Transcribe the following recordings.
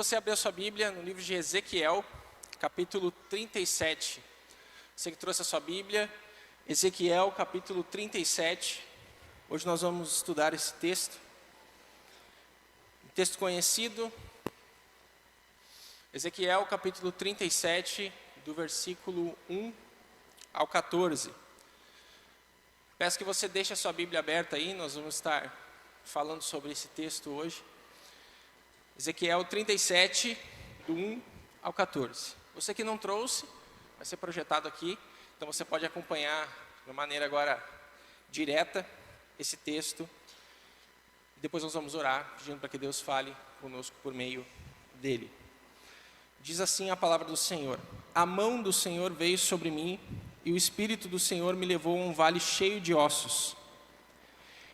você abrir a sua Bíblia no livro de Ezequiel, capítulo 37. Você que trouxe a sua Bíblia, Ezequiel, capítulo 37. Hoje nós vamos estudar esse texto. Um texto conhecido. Ezequiel, capítulo 37, do versículo 1 ao 14. Peço que você deixe a sua Bíblia aberta aí, nós vamos estar falando sobre esse texto hoje. Ezequiel 37, do 1 ao 14. Você que não trouxe, vai ser projetado aqui, então você pode acompanhar de uma maneira agora direta esse texto. Depois nós vamos orar, pedindo para que Deus fale conosco por meio dele. Diz assim a palavra do Senhor: a mão do Senhor veio sobre mim, e o Espírito do Senhor me levou a um vale cheio de ossos.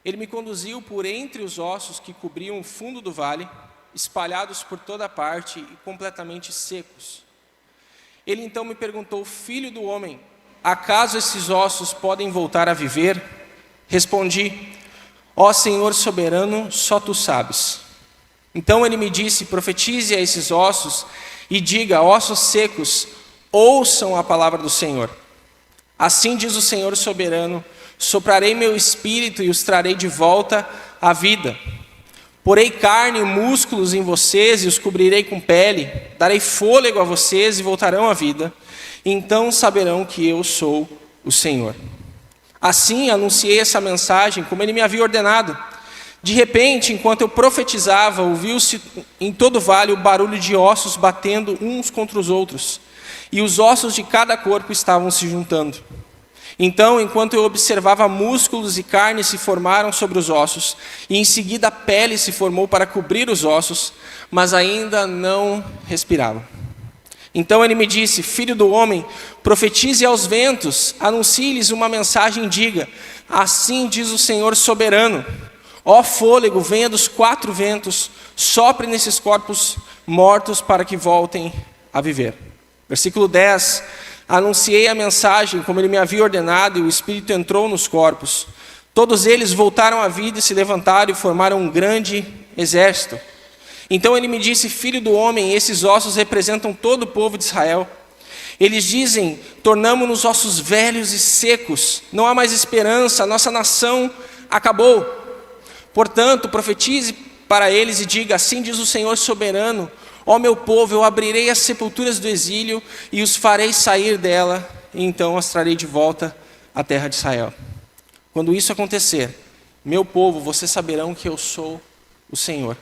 Ele me conduziu por entre os ossos que cobriam o fundo do vale, espalhados por toda parte e completamente secos. Ele então me perguntou: filho do homem, acaso esses ossos podem voltar a viver? Respondi: ó Senhor soberano, só tu sabes. Então ele me disse: profetize a esses ossos e diga: ossos secos, ouçam a palavra do Senhor. Assim diz o Senhor soberano: soprarei meu espírito e os trarei de volta à vida. Porei carne e músculos em vocês e os cobrirei com pele, darei fôlego a vocês e voltarão à vida. Então saberão que eu sou o Senhor. Assim anunciei essa mensagem como ele me havia ordenado. De repente, enquanto eu profetizava, ouviu-se em todo o vale o barulho de ossos batendo uns contra os outros, e os ossos de cada corpo estavam se juntando. Então, enquanto eu observava, músculos e carne se formaram sobre os ossos, e em seguida a pele se formou para cobrir os ossos, mas ainda não respiravam. Então ele me disse: filho do homem, profetize aos ventos, anuncie-lhes uma mensagem e diga: assim diz o Senhor soberano, ó fôlego, venha dos quatro ventos, sopre nesses corpos mortos para que voltem a viver. Versículo 10. Anunciei a mensagem como ele me havia ordenado, e o Espírito entrou nos corpos. Todos eles voltaram à vida e se levantaram e formaram um grande exército. Então ele me disse: filho do homem, esses ossos representam todo o povo de Israel. Eles dizem: tornamo-nos ossos velhos e secos, não há mais esperança, a nossa nação acabou. Portanto, profetize para eles e diga: assim diz o Senhor soberano, ó meu povo, eu abrirei as sepulturas do exílio e os farei sair dela, e então os trarei de volta à terra de Israel. Quando isso acontecer, meu povo, vocês saberão que eu sou o Senhor.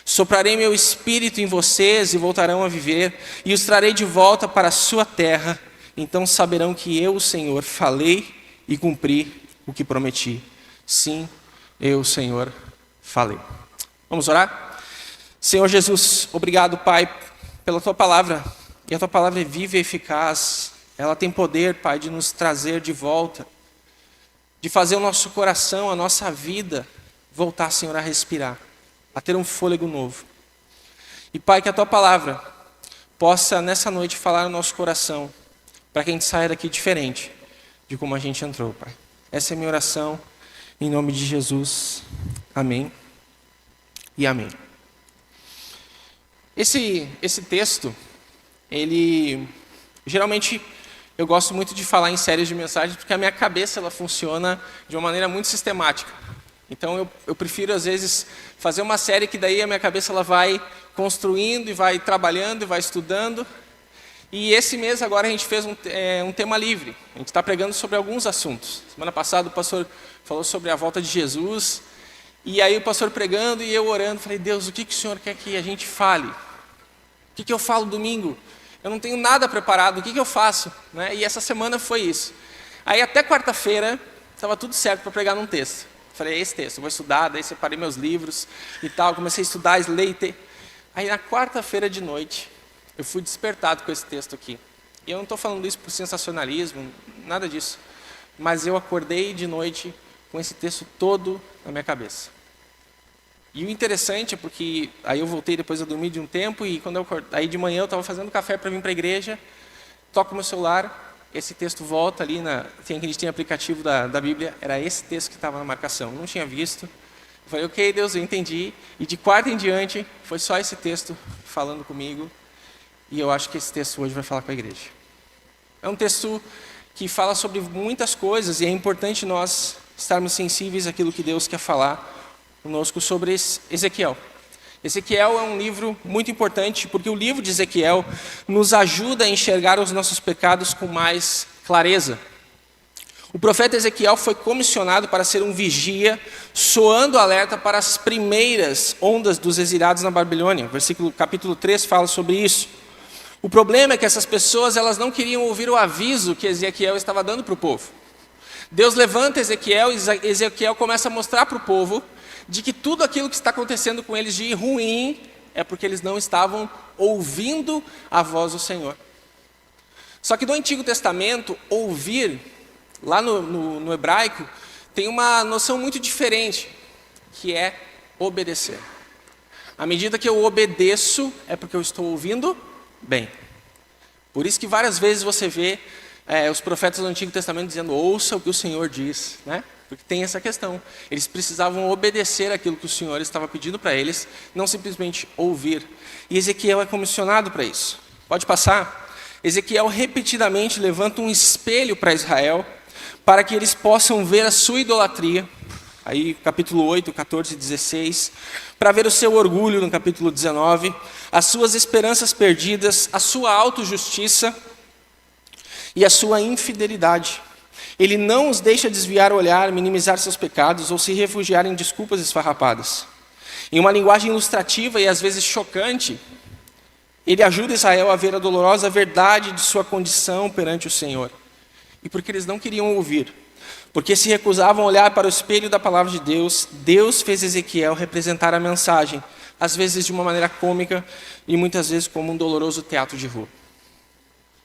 Soprarei meu espírito em vocês e voltarão a viver, e os trarei de volta para a sua terra. Então saberão que eu, o Senhor, falei e cumpri o que prometi. Sim, eu, Senhor, falei. Vamos orar? Senhor Jesus, obrigado, Pai, pela Tua palavra. E a Tua palavra é viva e eficaz. Ela tem poder, Pai, de nos trazer de volta, de fazer o nosso coração, a nossa vida, voltar, Senhor, a respirar, a ter um fôlego novo. E, Pai, que a Tua palavra possa, nessa noite, falar no nosso coração, para que a gente saia daqui diferente de como a gente entrou, Pai. Essa é a minha oração, em nome de Jesus. Amém e amém. Esse texto, ele, geralmente, eu gosto muito de falar em séries de mensagens, porque a minha cabeça ela funciona de uma maneira muito sistemática. Então, eu prefiro, às vezes, fazer uma série que daí a minha cabeça ela vai construindo, e vai trabalhando, e vai estudando. E esse mês agora a gente fez um tema livre. A gente está pregando sobre alguns assuntos. Semana passada o pastor falou sobre a volta de Jesus. E aí o pastor pregando e eu orando, falei: Deus, o que o Senhor quer que a gente fale? O que eu falo domingo? Eu não tenho nada preparado, o que eu faço? Né? E essa semana foi isso. Aí até quarta-feira, estava tudo certo para pregar num texto. Falei: é esse texto, eu vou estudar, daí separei meus livros e tal, comecei a estudar, ler. Aí na quarta-feira de noite, eu fui despertado com esse texto aqui. E eu não estou falando isso por sensacionalismo, nada disso. Mas eu acordei de noite com esse texto todo na minha cabeça. E o interessante é porque aí eu voltei depois a dormir de um tempo, e quando aí de manhã eu estava fazendo café para vir para a igreja, toco meu celular, esse texto volta ali, a gente tem aplicativo da Bíblia, era esse texto que estava na marcação. Eu não tinha visto, Eu falei, ok, Deus, eu entendi. E de quarta em diante, foi só esse texto falando comigo. E eu acho que esse texto hoje vai falar com a igreja. É um texto que fala sobre muitas coisas e é importante nós estarmos sensíveis àquilo que Deus quer falar conosco sobre Ezequiel. Ezequiel é um livro muito importante porque o livro de Ezequiel nos ajuda a enxergar os nossos pecados com mais clareza. O profeta Ezequiel foi comissionado para ser um vigia, soando alerta para as primeiras ondas dos exilados na Babilônia. Capítulo 3 fala sobre isso. O problema é que essas pessoas elas não queriam ouvir o aviso que Ezequiel estava dando para o povo. Deus levanta Ezequiel e Ezequiel começa a mostrar para o povo de que tudo aquilo que está acontecendo com eles de ruim é porque eles não estavam ouvindo a voz do Senhor. Só que no Antigo Testamento, ouvir, lá no hebraico, tem uma noção muito diferente, que é obedecer. À medida que eu obedeço, é porque eu estou ouvindo bem. Por isso que várias vezes você vê os profetas do Antigo Testamento dizendo, ouça o que o Senhor diz, né? Porque tem essa questão. Eles precisavam obedecer aquilo que o Senhor estava pedindo para eles, não simplesmente ouvir. E Ezequiel é comissionado para isso. Pode passar? Ezequiel repetidamente levanta um espelho para Israel, para que eles possam ver a sua idolatria, aí capítulo 8, 14 e 16, para ver o seu orgulho no capítulo 19, as suas esperanças perdidas, a sua autojustiça e a sua infidelidade. Ele não os deixa desviar o olhar, minimizar seus pecados ou se refugiar em desculpas esfarrapadas. Em uma linguagem ilustrativa e às vezes chocante, ele ajuda Israel a ver a dolorosa verdade de sua condição perante o Senhor. E porque eles não queriam ouvir, porque se recusavam a olhar para o espelho da palavra de Deus, Deus fez Ezequiel representar a mensagem, às vezes de uma maneira cômica e muitas vezes como um doloroso teatro de rua.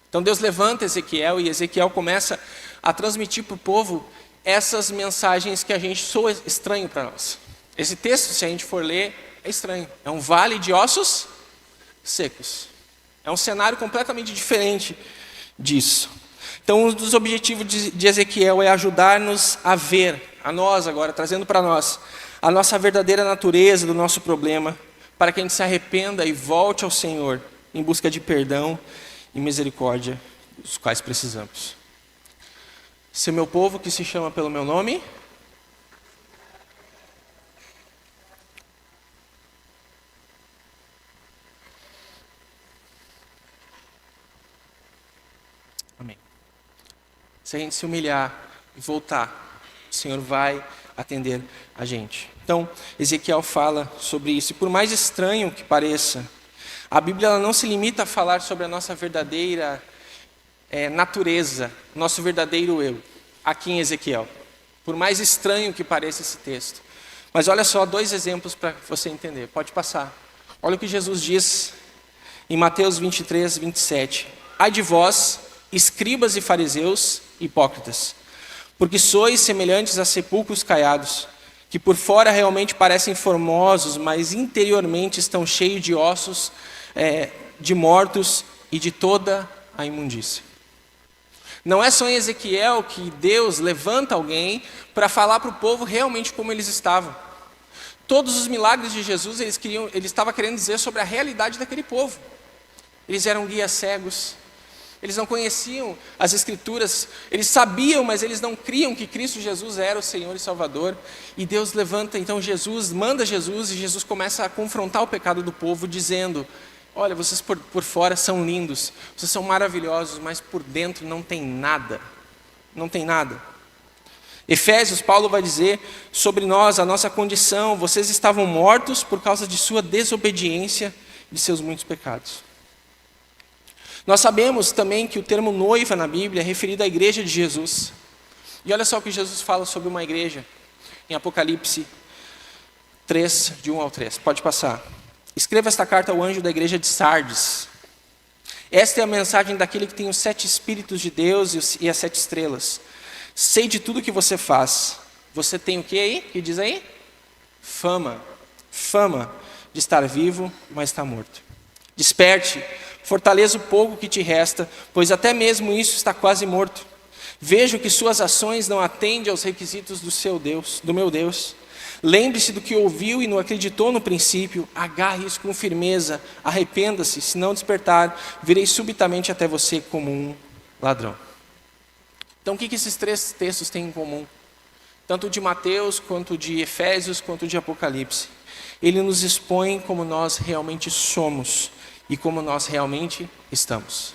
Então Deus levanta Ezequiel e Ezequiel começa a transmitir para o povo essas mensagens que a gente soa estranho para nós. Esse texto, se a gente for ler, é estranho. É um vale de ossos secos. É um cenário completamente diferente disso. Então, um dos objetivos de Ezequiel é ajudar-nos a ver, a nós agora, trazendo para nós, a nossa verdadeira natureza do nosso problema, para que a gente se arrependa e volte ao Senhor em busca de perdão e misericórdia, dos quais precisamos. Se meu povo que se chama pelo meu nome, amém. Se a gente se humilhar e voltar, o Senhor vai atender a gente. Então, Ezequiel fala sobre isso. E por mais estranho que pareça, a Bíblia ela não se limita a falar sobre a nossa verdadeira natureza, nosso verdadeiro eu, aqui em Ezequiel. Por mais estranho que pareça esse texto. Mas olha só, 2 exemplos para você entender. Pode passar. Olha o que Jesus diz em Mateus 23, 27. Ai de vós, escribas e fariseus, hipócritas, porque sois semelhantes a sepulcros caiados, que por fora realmente parecem formosos, mas interiormente estão cheios de ossos, de mortos e de toda a imundícia. Não é só em Ezequiel que Deus levanta alguém para falar para o povo realmente como eles estavam. Todos os milagres de Jesus, ele estava querendo dizer sobre a realidade daquele povo. Eles eram guias cegos, eles não conheciam as Escrituras, eles sabiam, mas eles não criam que Cristo Jesus era o Senhor e Salvador. E Deus levanta, então manda Jesus, e Jesus começa a confrontar o pecado do povo, dizendo, olha, vocês por fora são lindos, vocês são maravilhosos, mas por dentro não tem nada. Não tem nada. Efésios, Paulo vai dizer sobre nós, a nossa condição, vocês estavam mortos por causa de sua desobediência e de seus muitos pecados. Nós sabemos também que o termo noiva na Bíblia é referido à igreja de Jesus. E olha só o que Jesus fala sobre uma igreja, em Apocalipse 3, de 1 ao 3. Pode passar. Escreva esta carta ao anjo da igreja de Sardes. Esta é a mensagem daquele que tem os 7 Espíritos de Deus e as 7 estrelas. Sei de tudo que você faz. Você tem o que aí? O que diz aí? Fama. Fama de estar vivo, mas está morto. Desperte, fortaleça o pouco que te resta, pois até mesmo isso está quase morto. Vejo que suas ações não atendem aos requisitos do meu Deus. Lembre-se do que ouviu e não acreditou no princípio, agarre isso com firmeza, arrependa-se, se não despertar, virei subitamente até você como um ladrão. Então o que esses três textos têm em comum? Tanto de Mateus, quanto de Efésios, quanto de Apocalipse. Ele nos expõe como nós realmente somos e como nós realmente estamos.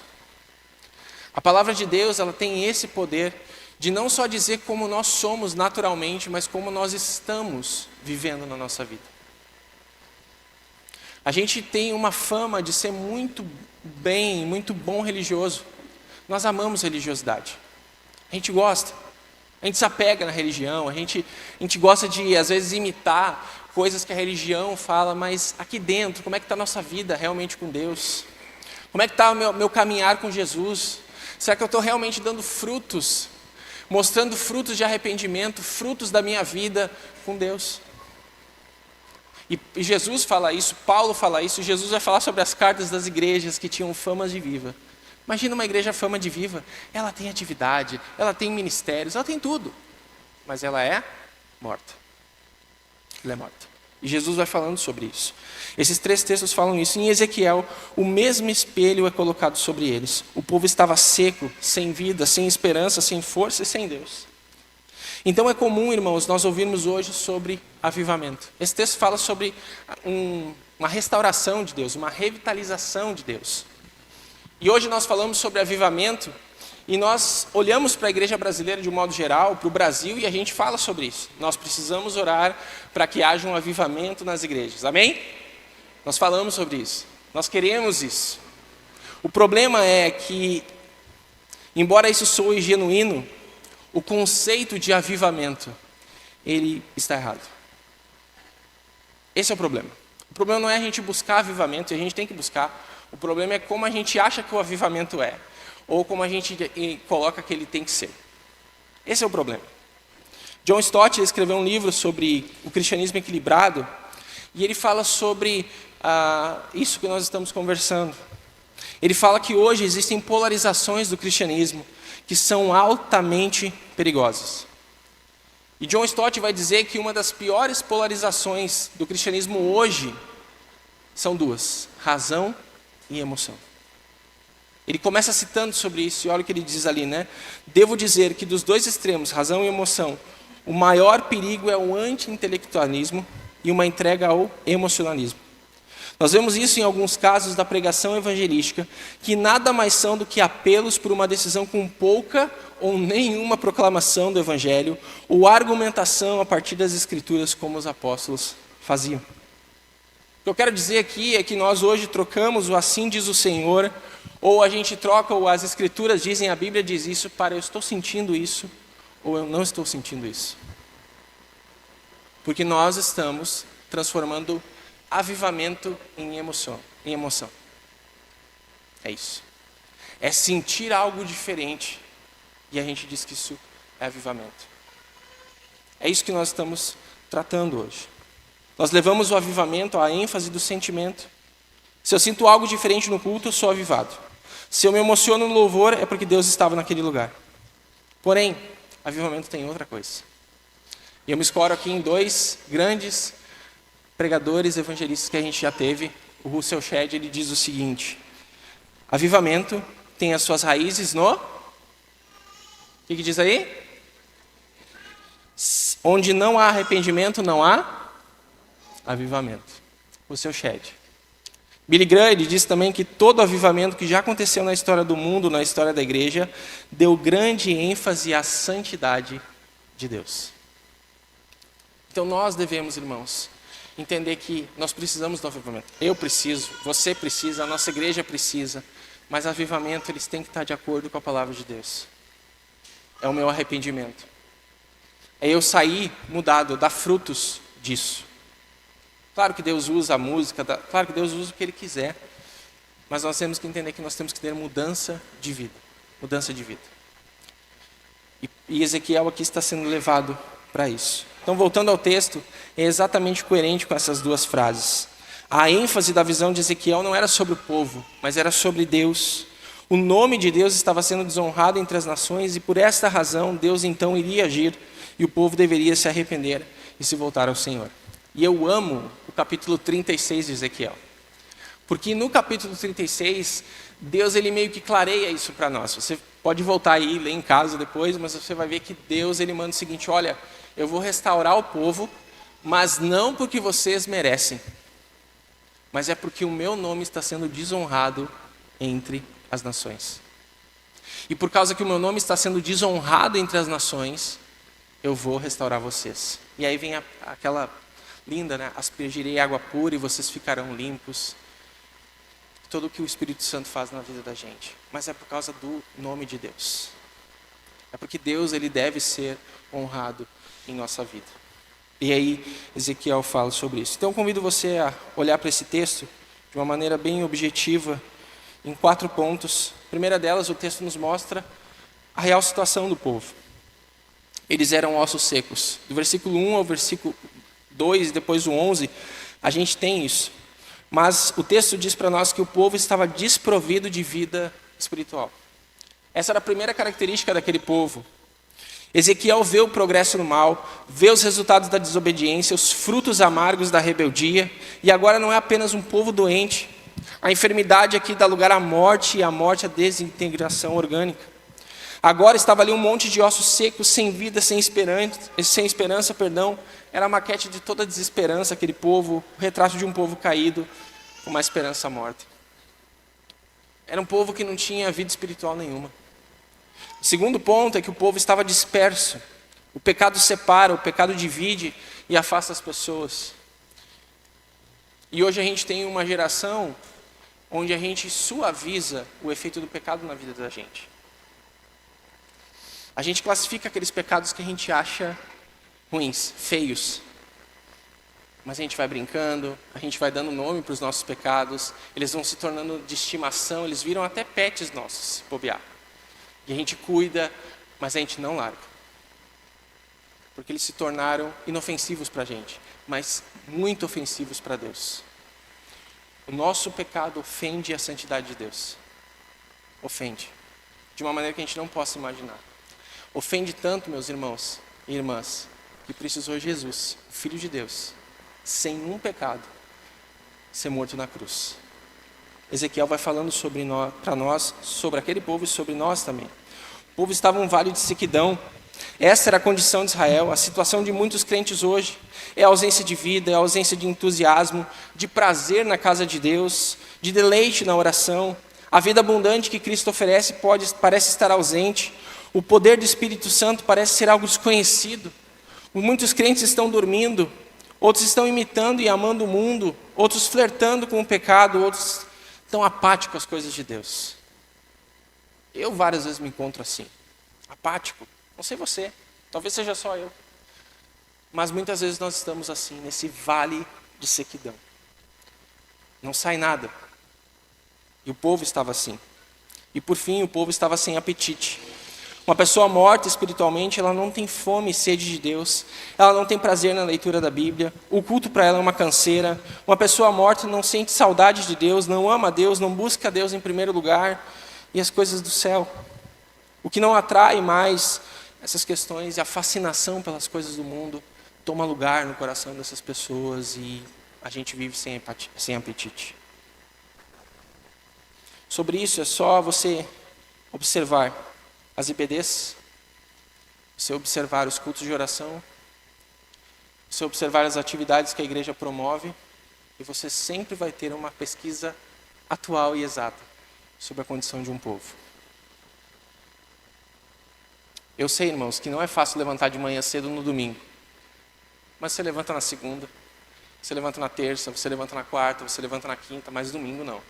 A palavra de Deus, ela tem esse poder de não só dizer como nós somos naturalmente, mas como nós estamos vivendo na nossa vida. A gente tem uma fama de ser muito bom religioso. Nós amamos religiosidade. A gente gosta. A gente se apega na religião, a gente gosta de, às vezes, imitar coisas que a religião fala, mas aqui dentro, como é que está a nossa vida realmente com Deus? Como é que está o meu caminhar com Jesus? Será que eu estou realmente dando frutos, mostrando frutos de arrependimento, frutos da minha vida com Deus? E Jesus fala isso, Paulo fala isso, Jesus vai falar sobre as cartas das igrejas que tinham fama de viva. Imagina uma igreja fama de viva, ela tem atividade, ela tem ministérios, ela tem tudo, mas ela é morta. Ela é morta. E Jesus vai falando sobre isso. Esses três textos falam isso. Em Ezequiel, o mesmo espelho é colocado sobre eles. O povo estava seco, sem vida, sem esperança, sem força e sem Deus. Então é comum, irmãos, nós ouvirmos hoje sobre avivamento. Esse texto fala sobre uma restauração de Deus, uma revitalização de Deus. E hoje nós falamos sobre avivamento e nós olhamos para a igreja brasileira de um modo geral, para o Brasil, e a gente fala sobre isso. Nós precisamos orar para que haja um avivamento nas igrejas. Amém? Nós falamos sobre isso. Nós queremos isso. O problema é que, embora isso soe genuíno, o conceito de avivamento, ele está errado. Esse é o problema. O problema não é a gente buscar avivamento, e a gente tem que buscar. O problema é como a gente acha que o avivamento é, ou como a gente coloca que ele tem que ser. Esse é o problema. John Stott escreveu um livro sobre o cristianismo equilibrado, e ele fala sobre isso que nós estamos conversando. Ele fala que hoje existem polarizações do cristianismo que são altamente perigosas. E John Stott vai dizer que uma das piores polarizações do cristianismo hoje são duas: razão e emoção. Ele começa citando sobre isso, e olha o que ele diz ali, né? Devo dizer que dos dois extremos, razão e emoção, o maior perigo é o anti-intelectualismo e uma entrega ao emocionalismo. Nós vemos isso em alguns casos da pregação evangelística, que nada mais são do que apelos por uma decisão com pouca ou nenhuma proclamação do evangelho, ou argumentação a partir das escrituras, como os apóstolos faziam. O que eu quero dizer aqui é que nós hoje trocamos o assim diz o Senhor, ou a gente troca o as escrituras dizem, a Bíblia diz isso, para eu estou sentindo isso, ou eu não estou sentindo isso. Porque nós estamos transformando avivamento em emoção. É isso. É sentir algo diferente, e a gente diz que isso é avivamento. É isso que nós estamos tratando hoje. Nós levamos o avivamento à ênfase do sentimento. Se eu sinto algo diferente no culto, eu sou avivado. Se eu me emociono no louvor, é porque Deus estava naquele lugar. Porém, avivamento tem outra coisa. E eu me escoro aqui em dois grandes pregadores evangelistas que a gente já teve. O Russell Shedd, ele diz o seguinte: avivamento tem as suas raízes no... O que diz aí? Onde não há arrependimento, não há avivamento. Russell Shedd. Billy Graham, ele diz também que todo avivamento que já aconteceu na história do mundo, na história da igreja, deu grande ênfase à santidade de Deus. Então nós devemos, irmãos, entender que nós precisamos do avivamento. Eu preciso, você precisa, a nossa igreja precisa, mas avivamento, eles têm que estar de acordo com a palavra de Deus. É o meu arrependimento. É eu sair mudado, dar frutos disso. Claro que Deus usa a música, claro que Deus usa o que Ele quiser, mas nós temos que entender que nós temos que ter mudança de vida. Mudança de vida. E Ezequiel aqui está sendo levado para isso. Então, voltando ao texto, é exatamente coerente com essas duas frases. A ênfase da visão de Ezequiel não era sobre o povo, mas era sobre Deus. O nome de Deus estava sendo desonrado entre as nações, e por esta razão Deus então iria agir, e o povo deveria se arrepender e se voltar ao Senhor. E eu amo o capítulo 36 de Ezequiel. Porque no capítulo 36, Deus ele meio que clareia isso para nós. Você pode voltar aí e ler em casa depois, mas você vai ver que Deus ele manda o seguinte: olha, eu vou restaurar o povo, mas não porque vocês merecem, mas é porque o meu nome está sendo desonrado entre as nações. E por causa que o meu nome está sendo desonrado entre as nações, eu vou restaurar vocês. E aí vem aquela linda, né? Aspergirei água pura e vocês ficarão limpos. Tudo o que o Espírito Santo faz na vida da gente. Mas é por causa do nome de Deus. É porque Deus ele deve ser honrado em nossa vida. E aí Ezequiel fala sobre isso. Então eu convido você a olhar para esse texto de uma maneira bem objetiva, em 4 pontos. A primeira delas, o texto nos mostra a real situação do povo. Eles eram ossos secos. Do versículo 1 ao versículo 2, depois o 11, a gente tem isso. Mas o texto diz para nós que o povo estava desprovido de vida espiritual. Essa era a primeira característica daquele povo. Ezequiel vê o progresso no mal, vê os resultados da desobediência, os frutos amargos da rebeldia, e agora não é apenas um povo doente. A enfermidade aqui dá lugar à morte, e a morte à desintegração orgânica. Agora estava ali um monte de ossos secos, sem vida, sem esperança. Era a maquete de toda a desesperança, aquele povo, o retrato de um povo caído, com uma esperança morta. Era um povo que não tinha vida espiritual nenhuma. O segundo ponto é que o povo estava disperso. O pecado separa, o pecado divide e afasta as pessoas. E hoje a gente tem uma geração onde a gente suaviza o efeito do pecado na vida da gente. A gente classifica aqueles pecados que a gente acha ruins, feios. Mas a gente vai brincando, a gente vai dando nome para os nossos pecados, eles vão se tornando de estimação, eles viram até pets nossos, se bobear. E a gente cuida, mas a gente não larga. Porque eles se tornaram inofensivos para a gente, mas muito ofensivos para Deus. O nosso pecado ofende a santidade de Deus. Ofende. De uma maneira que a gente não possa imaginar. Ofende tanto, meus irmãos e irmãs, que precisou Jesus, o Filho de Deus, sem um pecado, ser morto na cruz. Ezequiel vai falando para nós, sobre aquele povo e sobre nós também. O povo estava em um vale de sequidão. Essa era a condição de Israel. A situação de muitos crentes hoje é a ausência de vida, é a ausência de entusiasmo, de prazer na casa de Deus, de deleite na oração. A vida abundante que Cristo oferece parece estar ausente. O poder do Espírito Santo parece ser algo desconhecido. Muitos crentes estão dormindo, outros estão imitando e amando o mundo, outros flertando com o pecado, outros estão apáticos às coisas de Deus. Eu várias vezes me encontro assim, apático. Não sei você, talvez seja só eu. Mas muitas vezes nós estamos assim, nesse vale de sequidão. Não sai nada. E o povo estava assim. E por fim, o povo estava sem apetite. Uma pessoa morta espiritualmente, ela não tem fome e sede de Deus. Ela não tem prazer na leitura da Bíblia. O culto para ela é uma canseira. Uma pessoa morta não sente saudade de Deus, não ama a Deus, não busca Deus em primeiro lugar. E as coisas do céu. O que não atrai mais essas questões e a fascinação pelas coisas do mundo toma lugar no coração dessas pessoas e a gente vive sem apetite. Sobre isso é só você observar as IBDs, você observar os cultos de oração, você observar as atividades que a igreja promove e você sempre vai ter uma pesquisa atual e exata sobre a condição de um povo. Eu sei, irmãos, que não é fácil levantar de manhã cedo no domingo. Mas você levanta na segunda, você levanta na terça, você levanta na quarta, você levanta na quinta, mas domingo não.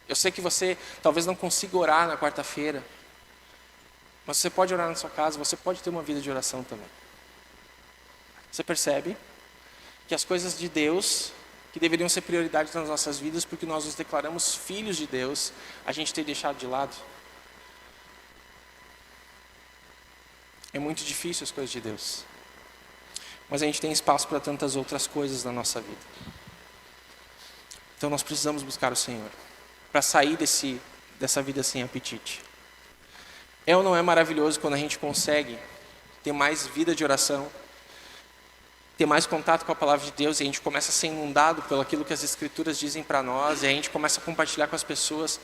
Eu sei que você talvez não consiga orar na quarta-feira, mas você pode orar na sua casa, você pode ter uma vida de oração também. Você percebe que as coisas de Deus, que deveriam ser prioridade nas nossas vidas, porque nós nos declaramos filhos de Deus, a gente tem deixado de lado? É muito difícil as coisas de Deus. Mas a gente tem espaço para tantas outras coisas na nossa vida. Então nós precisamos buscar o Senhor para sair dessa vida sem apetite. É ou não é maravilhoso quando a gente consegue ter mais vida de oração, ter mais contato com a palavra de Deus, e a gente começa a ser inundado pelo aquilo que as Escrituras dizem para nós, e a gente começa a compartilhar com as pessoas.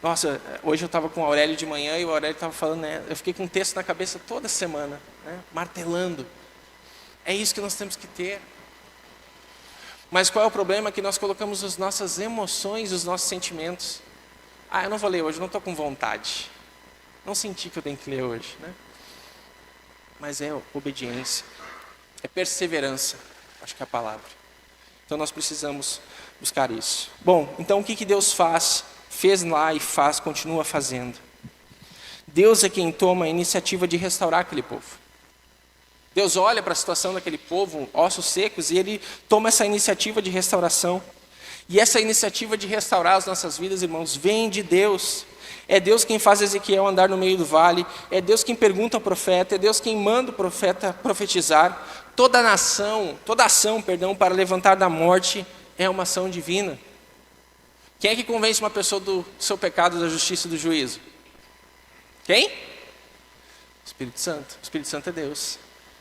Nossa, hoje eu estava com o Aurélio de manhã, e o Aurélio estava falando, né, eu fiquei com um texto na cabeça toda semana, né, martelando. É isso que nós temos que ter. Mas qual é o problema? Que nós colocamos as nossas emoções, os nossos sentimentos. Ah, eu não vou ler hoje, não estou com vontade. Não senti que eu tenho que ler hoje, né? Mas é obediência, é perseverança, acho que é a palavra. Então nós precisamos buscar isso. Bom, então o que Deus fez lá e continua fazendo? Deus é quem toma a iniciativa de restaurar aquele povo. Deus olha para a situação daquele povo, ossos secos, e Ele toma essa iniciativa de restauração. E essa iniciativa de restaurar as nossas vidas, irmãos, vem de Deus. É Deus quem faz Ezequiel andar no meio do vale, é Deus quem pergunta ao profeta, é Deus quem manda o profeta profetizar. Toda ação para levantar da morte é uma ação divina. Quem é que convence uma pessoa do seu pecado, da justiça e do juízo? Quem? O Espírito Santo. O Espírito Santo é Deus.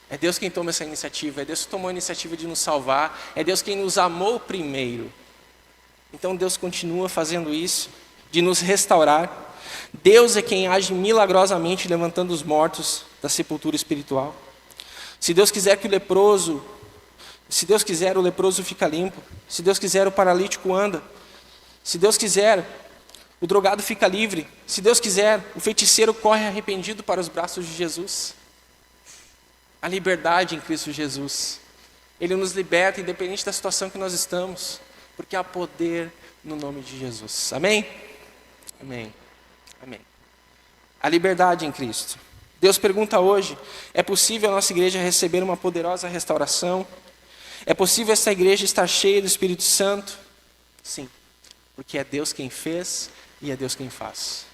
É Deus quem toma essa iniciativa, é Deus que tomou a iniciativa de nos salvar, é Deus quem nos amou primeiro. Então Deus continua fazendo isso, de nos restaurar. Deus é quem age milagrosamente levantando os mortos da sepultura espiritual. Se Deus quiser o leproso fica limpo. Se Deus quiser, o paralítico anda. Se Deus quiser, o drogado fica livre. Se Deus quiser, o feiticeiro corre arrependido para os braços de Jesus. A liberdade em Cristo Jesus. Ele nos liberta independente da situação que nós estamos, porque há poder no nome de Jesus. Amém? Amém. Amém. A liberdade em Cristo. Deus pergunta hoje, é possível a nossa igreja receber uma poderosa restauração? É possível essa igreja estar cheia do Espírito Santo? Sim, porque é Deus quem fez e é Deus quem faz.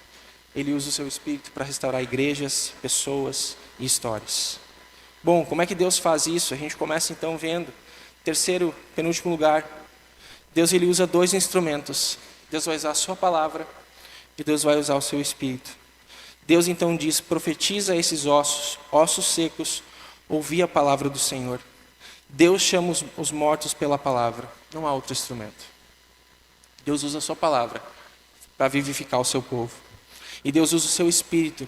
Ele usa o seu Espírito para restaurar igrejas, pessoas e histórias. Bom, como é que Deus faz isso? A gente começa então vendo, terceiro, penúltimo lugar, Deus ele usa dois instrumentos. Deus vai usar a sua palavra e Deus vai usar o seu Espírito. Deus então diz, profetiza a esses ossos secos, ouvi a palavra do Senhor. Deus chama os mortos pela palavra, não há outro instrumento. Deus usa a sua palavra para vivificar o seu povo. E Deus usa o seu Espírito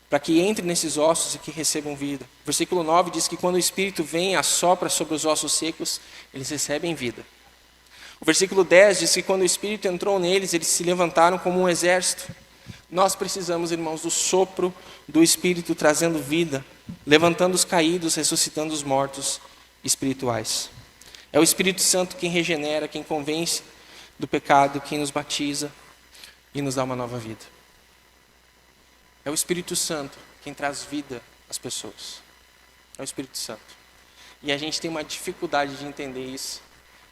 para que entre nesses ossos e que recebam vida. Versículo 9 diz que quando o Espírito vem e assopra sobre os ossos secos, eles recebem vida. O versículo 10 diz que quando o Espírito entrou neles, eles se levantaram como um exército. Nós precisamos, irmãos, do sopro do Espírito trazendo vida, levantando os caídos, ressuscitando os mortos espirituais. É o Espírito Santo quem regenera, quem convence do pecado, quem nos batiza e nos dá uma nova vida. É o Espírito Santo quem traz vida às pessoas. É o Espírito Santo. E a gente tem uma dificuldade de entender isso.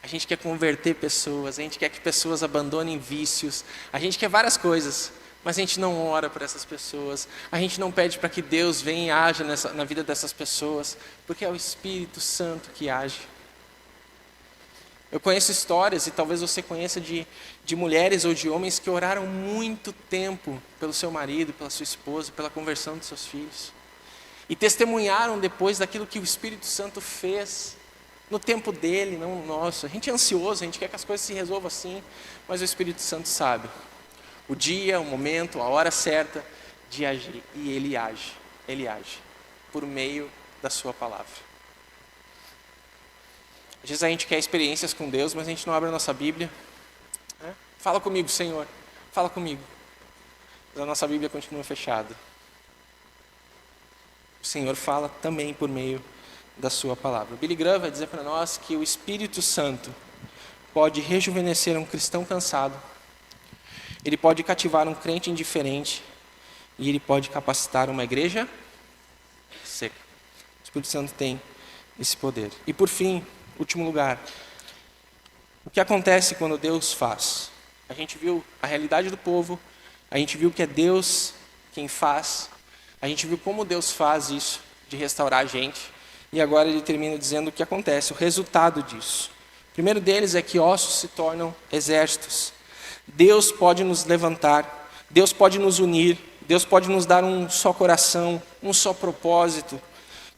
A gente quer converter pessoas, a gente quer que pessoas abandonem vícios, a gente quer várias coisas, mas a gente não ora por essas pessoas, a gente não pede para que Deus venha e haja na vida dessas pessoas, porque é o Espírito Santo que age. Eu conheço histórias, e talvez você conheça, de mulheres ou de homens que oraram muito tempo pelo seu marido, pela sua esposa, pela conversão dos seus filhos. E testemunharam depois daquilo que o Espírito Santo fez, no tempo dele, não no nosso. A gente é ansioso, a gente quer que as coisas se resolvam assim, mas o Espírito Santo sabe o dia, o momento, a hora certa de agir. E ele age por meio da sua palavra. Às vezes a gente quer experiências com Deus, mas a gente não abre a nossa Bíblia. Né? Fala comigo, Senhor. Fala comigo. Mas a nossa Bíblia continua fechada. O Senhor fala também por meio da sua palavra. Billy Graham vai dizer para nós que o Espírito Santo pode rejuvenescer um cristão cansado. Ele pode cativar um crente indiferente. E ele pode capacitar uma igreja seca. O Espírito Santo tem esse poder. E por fim, último lugar, o que acontece quando Deus faz? A gente viu a realidade do povo, a gente viu que é Deus quem faz, a gente viu como Deus faz isso, de restaurar a gente, e agora ele termina dizendo o que acontece, o resultado disso. O primeiro deles é que ossos se tornam exércitos. Deus pode nos levantar, Deus pode nos unir, Deus pode nos dar um só coração, um só propósito.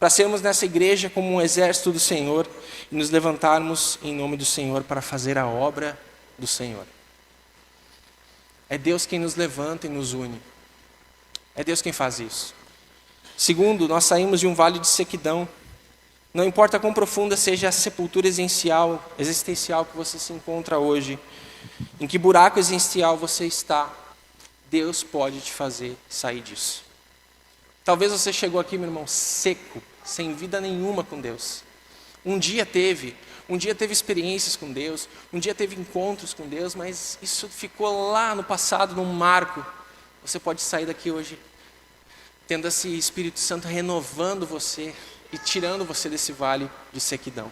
para sermos nessa igreja como um exército do Senhor e nos levantarmos em nome do Senhor para fazer a obra do Senhor. É Deus quem nos levanta e nos une. É Deus quem faz isso. Segundo, nós saímos de um vale de sequidão. Não importa quão profunda seja a sepultura existencial que você se encontra hoje, em que buraco existencial você está, Deus pode te fazer sair disso. Talvez você chegou aqui, meu irmão, seco, sem vida nenhuma com Deus. Um dia teve experiências com Deus, um dia teve encontros com Deus, mas isso ficou lá no passado, num marco. Você pode sair daqui hoje, tendo esse Espírito Santo renovando você e tirando você desse vale de sequidão.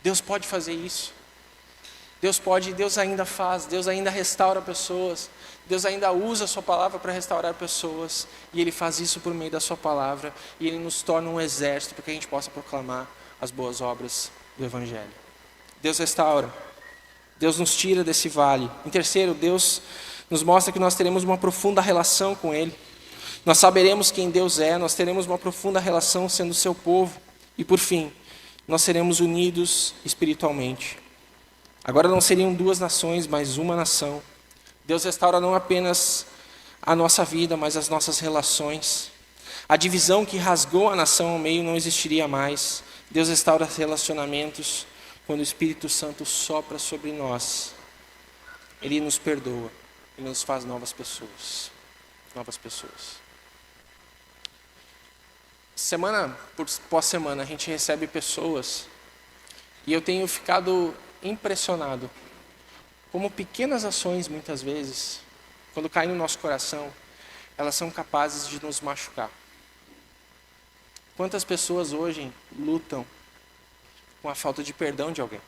Deus pode fazer isso. Deus pode, Deus ainda faz, Deus ainda restaura pessoas, Deus ainda usa a sua palavra para restaurar pessoas, e Ele faz isso por meio da sua palavra, e Ele nos torna um exército para que a gente possa proclamar as boas obras do Evangelho. Deus restaura, Deus nos tira desse vale. Em terceiro, Deus nos mostra que nós teremos uma profunda relação com Ele. Nós saberemos quem Deus é, nós teremos uma profunda relação sendo seu povo, e por fim, nós seremos unidos espiritualmente. Agora não seriam duas nações, mas uma nação. Deus restaura não apenas a nossa vida, mas as nossas relações. A divisão que rasgou a nação ao meio não existiria mais. Deus restaura relacionamentos quando o Espírito Santo sopra sobre nós. Ele nos perdoa, Ele nos faz novas pessoas. Novas pessoas. Semana pós semana a gente recebe pessoas e eu tenho ficado impressionado como pequenas ações, muitas vezes, quando caem no nosso coração, elas são capazes de nos machucar. Quantas pessoas hoje lutam com a falta de perdão de alguém?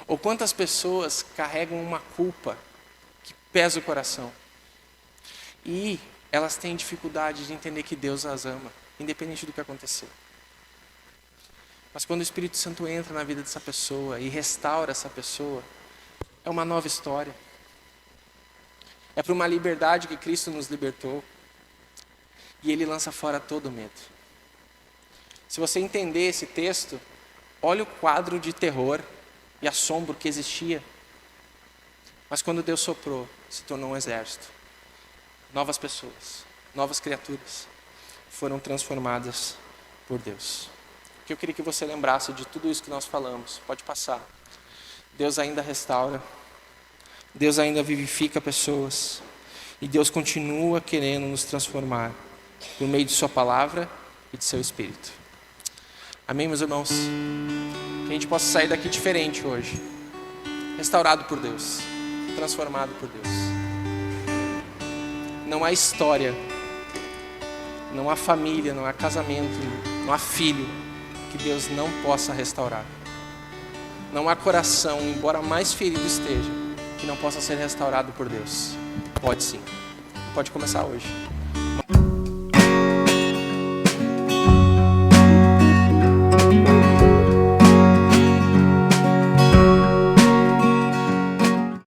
Ou quantas pessoas carregam uma culpa que pesa o coração? E elas têm dificuldade de entender que Deus as ama, independente do que aconteceu. Mas quando o Espírito Santo entra na vida dessa pessoa e restaura essa pessoa, é uma nova história. É para uma liberdade que Cristo nos libertou. E Ele lança fora todo medo. Se você entender esse texto, olha o quadro de terror e assombro que existia. Mas quando Deus soprou, se tornou um exército. Novas pessoas, novas criaturas foram transformadas por Deus. O que eu queria que você lembrasse de tudo isso que nós falamos, pode passar. Deus ainda restaura, Deus ainda vivifica pessoas, e Deus continua querendo nos transformar por meio de sua palavra e de seu Espírito. Amém, meus irmãos? Que a gente possa sair daqui diferente hoje, restaurado por Deus, transformado por Deus. Não há história, não há família, não há casamento, não há filho que Deus não possa restaurar. Não há coração, embora mais ferido esteja, que não possa ser restaurado por Deus. Pode sim. Pode começar hoje.